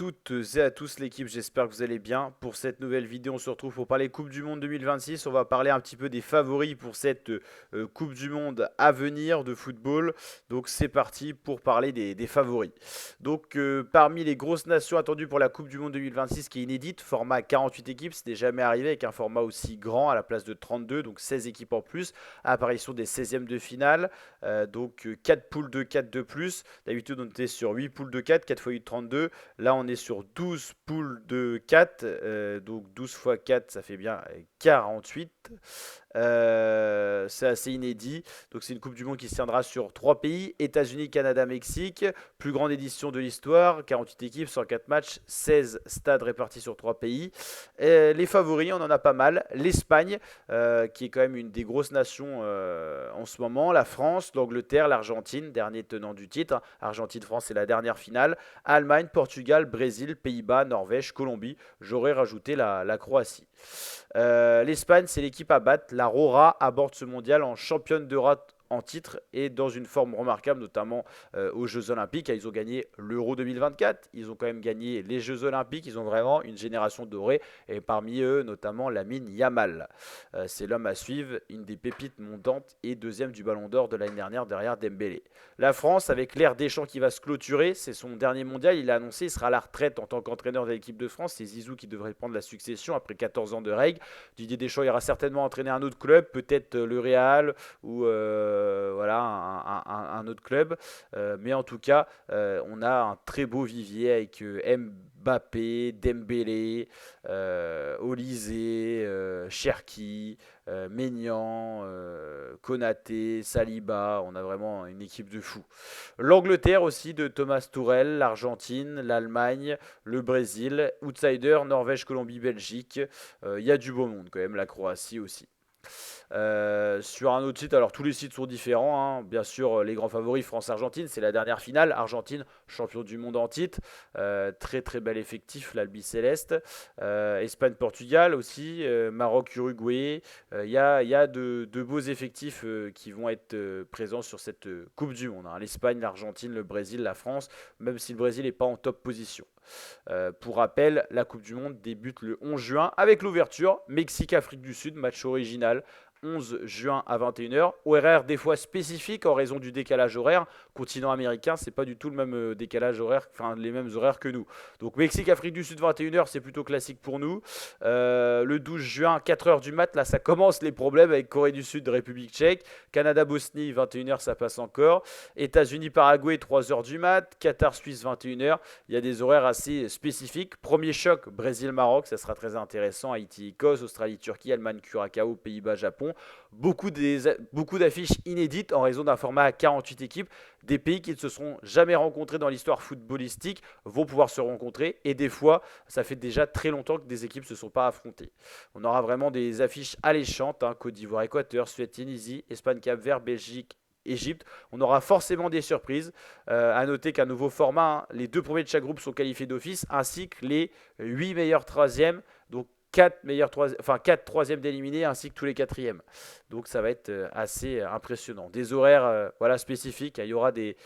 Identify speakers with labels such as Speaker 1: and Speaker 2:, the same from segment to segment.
Speaker 1: toutes et à tous l'équipe, j'espère que vous allez bien. Pour cette nouvelle vidéo, on se retrouve pour parler Coupe du Monde 2026. On va parler un petit peu des favoris pour cette Coupe du Monde à venir de football. Donc c'est parti pour parler des favoris. Donc parmi les grosses nations attendues pour la Coupe du Monde 2026 qui est inédite, format 48 équipes, ce n'est jamais arrivé avec un format aussi grand à la place de 32, donc 16 équipes en plus, apparition des 16e de finale, donc 4 poules de 4 de plus. D'habitude on était sur 8 poules de 4, 4 x 8 32. Là, on est sur 12 poules de 4, donc 12 fois 4, ça fait bien 48. C'est assez inédit. Donc, c'est une Coupe du Monde qui se tiendra sur 3 pays, États-Unis, Canada, Mexique. Plus grande édition de l'histoire, 48 équipes, 104 matchs, 16 stades répartis sur 3 pays. Les favoris, on en a pas mal. L'Espagne, qui est quand même une des grosses nations en ce moment. La France, l'Angleterre, l'Argentine, dernier tenant du titre, hein. Argentine-France, c'est la dernière finale. Allemagne, Portugal, Brésil, Pays-Bas, Norvège, Colombie. J'aurais rajouté la Croatie. L'Espagne, c'est l'équipe à battre. La Rora aborde ce mondial en championne d'Europe en titre et dans une forme remarquable, notamment aux Jeux Olympiques. Ils ont gagné l'Euro 2024, ils ont quand même gagné les Jeux Olympiques, ils ont vraiment une génération dorée et parmi eux, notamment Lamine Yamal. C'est l'homme à suivre, une des pépites montantes et deuxième du Ballon d'Or de l'année dernière derrière Dembélé. La France, avec l'ère Deschamps qui va se clôturer, c'est son dernier mondial, il a annoncé qu'il sera à la retraite en tant qu'entraîneur de l'équipe de France. C'est Zizou qui devrait prendre la succession après 14 ans de règne. Didier Deschamps ira certainement entraîner un autre club, peut-être le Real ou voilà, un autre club. Mais en tout cas, on a un très beau vivier avec Mbappé, Dembélé, Olysée, Cherki, Maignan, Konaté, Saliba. On a vraiment une équipe de fous. L'Angleterre aussi de Thomas Tuchel, l'Argentine, l'Allemagne, le Brésil, outsider, Norvège, Colombie, Belgique. Il y a du beau monde quand même, la Croatie aussi. Sur un autre site, alors tous les sites sont différents, hein. Bien sûr, les grands favoris France-Argentine, c'est la dernière finale. Argentine, champion du monde en titre, très très bel effectif, l'Albi Céleste. Espagne-Portugal aussi, Maroc-Uruguay. Il y a de beaux effectifs qui vont être présents sur cette Coupe du Monde, hein. L'Espagne, l'Argentine, le Brésil, la France, même si le Brésil n'est pas en top position. Pour rappel, la Coupe du Monde débute le 11 juin avec l'ouverture Mexique-Afrique du Sud, match original. 11 juin à 21h, horaire des fois spécifique en raison du décalage horaire. Continent américain, c'est pas du tout le même décalage horaire, enfin les mêmes horaires que nous. Donc Mexique, Afrique du Sud 21h, c'est plutôt classique pour nous. Le 12 juin, 4h du mat, là ça commence les problèmes avec Corée du Sud, République tchèque. Canada, Bosnie, 21h, ça passe encore. États-Unis, Paraguay, 3h du mat. Qatar, Suisse, 21h. Il y a des horaires assez spécifiques. Premier choc, Brésil-Maroc, ça sera très intéressant. Haïti-Écosse, Australie-Turquie, Allemagne-Curaçao, Pays-Bas, Japon. Beaucoup d'affiches inédites en raison d'un format à 48 équipes. Des pays qui ne se sont jamais rencontrés dans l'histoire footballistique vont pouvoir se rencontrer. Et des fois, ça fait déjà très longtemps que des équipes ne se sont pas affrontées. On aura vraiment des affiches alléchantes, hein. Côte d'Ivoire, Équateur, Suède, Tunisie, Espagne, Cap-Vert, Belgique, Égypte. On aura forcément des surprises. À noter qu'un nouveau format, hein, les 2 premiers de chaque groupe sont qualifiés d'office, ainsi que les 8 meilleurs troisièmes. Donc 4 troisièmes d'éliminés ainsi que tous les quatrièmes. Donc ça va être assez impressionnant. Des horaires voilà, spécifiques. Il y aura des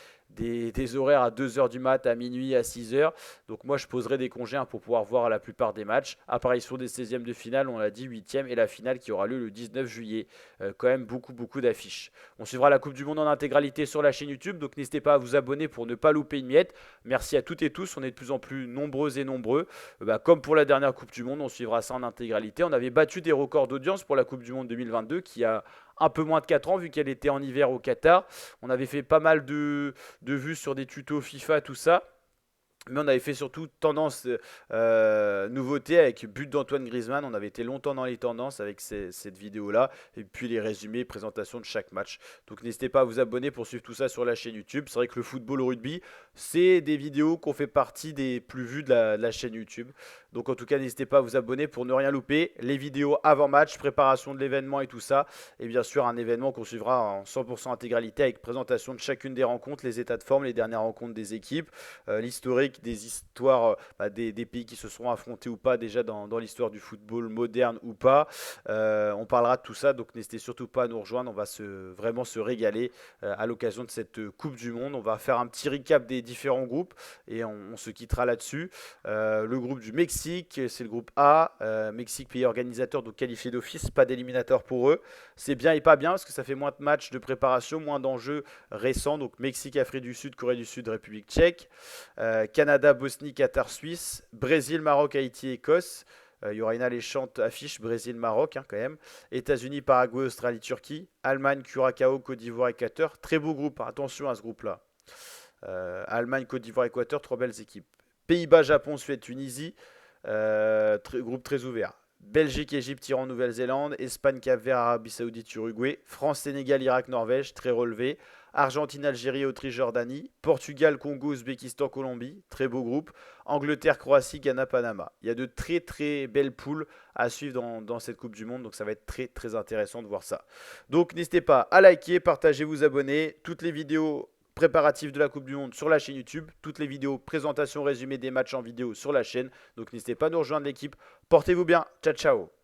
Speaker 1: horaires à 2h du mat, à minuit, à 6h. Donc moi je poserai des congés, hein, pour pouvoir voir la plupart des matchs. Apparition des 16e de finale, on l'a dit, 8e et la finale qui aura lieu le 19 juillet. Quand même beaucoup d'affiches. On suivra la Coupe du Monde en intégralité sur la chaîne YouTube. Donc n'hésitez pas à vous abonner pour ne pas louper une miette. Merci à toutes et tous. On est de plus en plus nombreux et nombreux. Comme pour la dernière Coupe du Monde, on suivra ça en intégralité. On avait battu des records d'audience pour la Coupe du Monde 2022 qui a un peu moins de 4 ans vu qu'elle était en hiver au Qatar. On avait fait pas mal de vues sur des tutos FIFA, tout ça. Mais on avait fait surtout tendance nouveauté avec but d'Antoine Griezmann. On avait été longtemps dans les tendances avec cette vidéo-là. Et puis les résumés, présentation de chaque match. Donc n'hésitez pas à vous abonner pour suivre tout ça sur la chaîne YouTube. C'est vrai que le football au rugby, c'est des vidéos qu'on fait partie des plus vues de la chaîne YouTube. Donc en tout cas, n'hésitez pas à vous abonner pour ne rien louper. Les vidéos avant match, préparation de l'événement et tout ça. Et bien sûr, un événement qu'on suivra en 100% intégralité avec présentation de chacune des rencontres, les états de forme, les dernières rencontres des équipes, l'historique historiques, des histoires des pays qui se sont affrontés ou pas déjà dans l'histoire du football moderne ou pas. On parlera de tout ça, donc n'hésitez surtout pas à nous rejoindre. On va vraiment se régaler à l'occasion de cette Coupe du Monde. On va faire un petit recap des différents groupes et on se quittera là-dessus. Le groupe du Mexique, c'est le groupe A. Mexique, pays organisateur, donc qualifié d'office, pas d'éliminateur pour eux. C'est bien et pas bien parce que ça fait moins de matchs de préparation, moins d'enjeux récents. Donc Mexique, Afrique du Sud, Corée du Sud, République tchèque. Canada, Bosnie, Qatar, Suisse. Brésil, Maroc, Haïti, Écosse. Il y aura une alléchante affiche Brésil-Maroc quand même. États-Unis, Paraguay, Australie, Turquie. Allemagne, Curaçao, Côte d'Ivoire, Équateur. Très beau groupe, hein. Attention à ce groupe-là. Allemagne, Côte d'Ivoire, Équateur, 3 belles équipes. Pays-Bas, Japon, Suède, Tunisie. Groupe très ouvert. Belgique, Égypte, Iran, Nouvelle-Zélande. Espagne, Cap-Vert, Arabie Saoudite, Uruguay. France, Sénégal, Irak, Norvège, très relevé. Argentine, Algérie, Autriche, Jordanie. Portugal, Congo, Ouzbékistan, Colombie, très beau groupe. Angleterre, Croatie, Ghana, Panama. Il y a de très très belles poules à suivre dans cette Coupe du Monde, donc ça va être très très intéressant de voir ça. Donc n'hésitez pas à liker, partager, vous abonner. Toutes les vidéos préparatifs de la Coupe du Monde sur la chaîne YouTube, toutes les vidéos, présentations, résumés des matchs en vidéo sur la chaîne. Donc n'hésitez pas à nous rejoindre l'équipe. Portez-vous bien. Ciao, ciao.